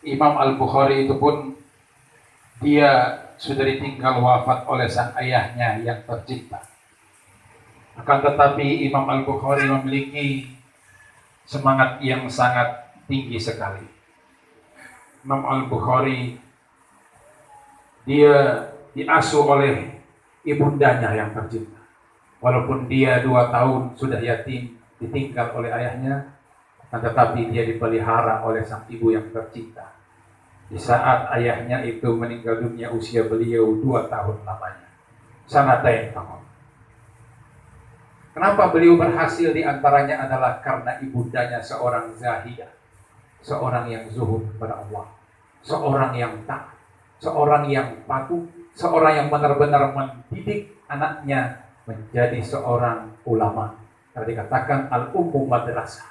Imam Al-Bukhari itu pun dia sudah ditinggal wafat oleh sang ayahnya yang tercinta. Akan tetapi Imam Al-Bukhari memiliki semangat yang sangat tinggi sekali. Imam Al-Bukhari dia diasuh oleh ibundanya yang tercinta. Walaupun dia 2 tahun sudah yatim, ditinggal oleh ayahnya, tetapi dia dipelihara oleh sang ibu yang tercinta. Di saat ayahnya itu meninggal dunia, usia beliau 2 tahun lamanya. Sanatain tahun. Kenapa beliau berhasil? Di antaranya adalah karena ibundanya seorang zahidah, seorang yang zuhud kepada Allah, seorang yang taat, seorang yang patuh, seorang yang benar-benar mendidik anaknya menjadi seorang ulama. Karena dikatakan al-ummu madrasah.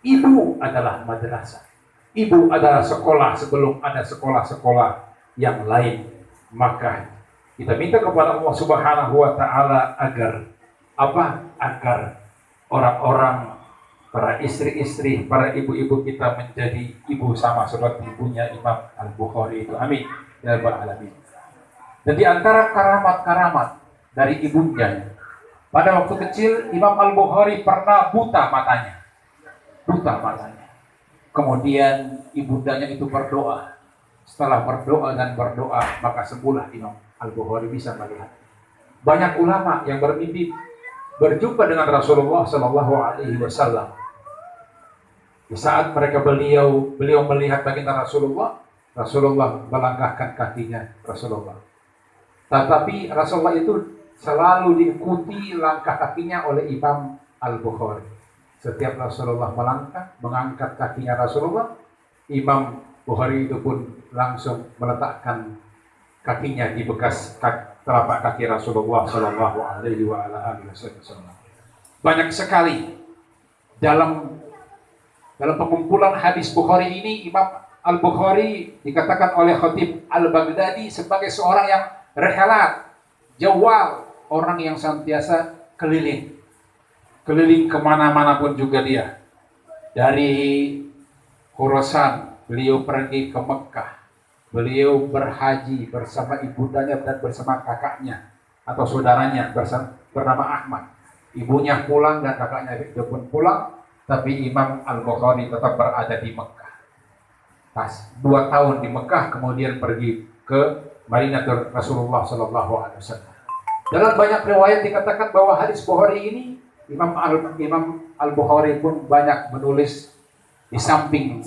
Ibu adalah madrasah. Ibu adalah sekolah sebelum ada sekolah-sekolah yang lain. Maka kita minta kepada Allah Subhanahu wa taala agar agar orang-orang, para istri-istri, para ibu-ibu kita menjadi ibu sama seperti ibunya Imam Al-Bukhari itu. Amin ya rabbal alamin. Dan di antara karamat-karamat dari ibundanya, pada waktu kecil Imam Al-Bukhari pernah buta matanya. Kemudian ibundanya itu berdoa. Setelah berdoa, maka sembuhlah Imam Al-Bukhari bisa melihat. Banyak ulama yang bermimpi berjumpa dengan Rasulullah Sallallahu Alaihi Wasallam. Di saat beliau melihat baginda Rasulullah melangkahkan kakinya Rasulullah. Tetapi Rasulullah itu selalu diikuti langkah kakinya oleh Imam Al-Bukhari. Setiap Rasulullah mengangkat kakinya Rasulullah, Imam Bukhari itu pun langsung meletakkan kakinya di bekas telapak kaki Rasulullah Sallallahu Alaihi Wasallam. Banyak sekali dalam pengumpulan hadis Bukhari ini, Imam Al-Bukhari dikatakan oleh Khatib Al-Baghdadi sebagai seorang yang rehalat, jawal, orang yang senantiasa keliling kemana-mana pun juga dia. Dari Khurasan beliau pergi ke Mekah, beliau berhaji bersama ibundanya dan bersama kakaknya atau saudaranya bernama Ahmad. Ibunya pulang dan kakaknya itu pun pulang, tapi Imam Al-Bukhari tetap berada di Mekah. Pas 2 tahun di Mekah, kemudian pergi ke Madinah Rasulullah Sallallahu Alaihi Wasallam. Dalam banyak riwayat dikatakan bahwa hadis Bukhari ini, Imam Al-Bukhari pun banyak menulis di samping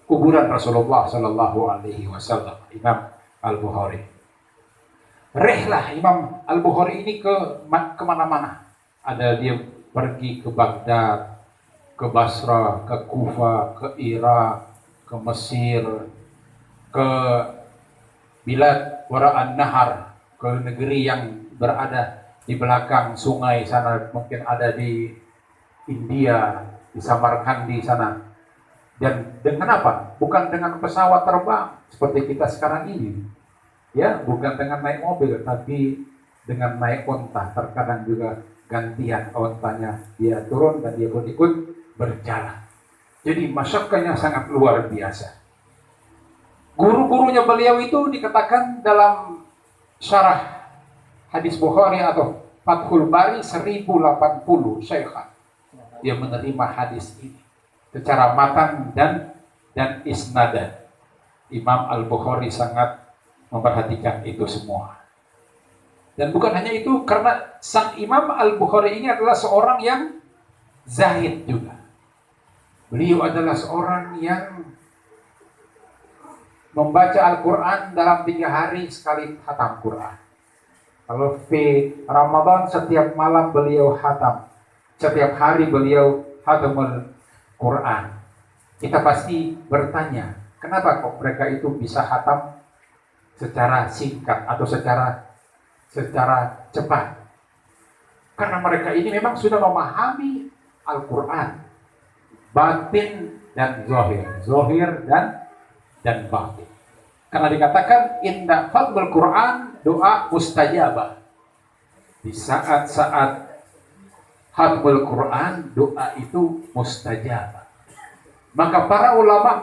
kuburan Rasulullah Sallallahu Alaihi Wasallam. Imam Al-Bukhari. Rehlah Imam Al-Bukhari ini kemana-mana. Ada dia pergi ke Baghdad, ke Basra, ke Kufa, ke Irak, ke Mesir, ke Bilad Wara'an Nahar, ke negeri yang berada di belakang sungai sana, mungkin ada di India, di Samarkand di sana. Dan dengan apa? Bukan dengan pesawat terbang seperti kita sekarang ini, ya, bukan dengan naik mobil, tapi dengan naik onta. Terkadang juga gantian ontanya, dia turun dan dia pun ikut berjalan. Jadi masyarakatnya sangat luar biasa. Guru-gurunya beliau itu dikatakan dalam syarah hadis Bukhari atau Fathul Bari 1080 syekhan. Dia menerima hadis ini secara matan dan isnadan. Imam Al-Bukhari sangat memperhatikan itu semua. Dan bukan hanya itu, karena sang Imam Al-Bukhari ini adalah seorang yang zahid juga. Beliau adalah seorang yang membaca Al-Quran dalam 3 hari sekali khatam Quran. Kalau di Ramadan setiap malam beliau khatam, setiap hari beliau khatamul Quran. Kita pasti bertanya, kenapa kok mereka itu bisa khatam secara singkat atau secara cepat? Karena mereka ini memang sudah memahami Al-Quran, batin dan zahir dan batin. Karena dikatakan inna fadlul Quran doa mustajabah. Di saat-saat khatmul Quran, doa itu mustajabah. Maka para ulama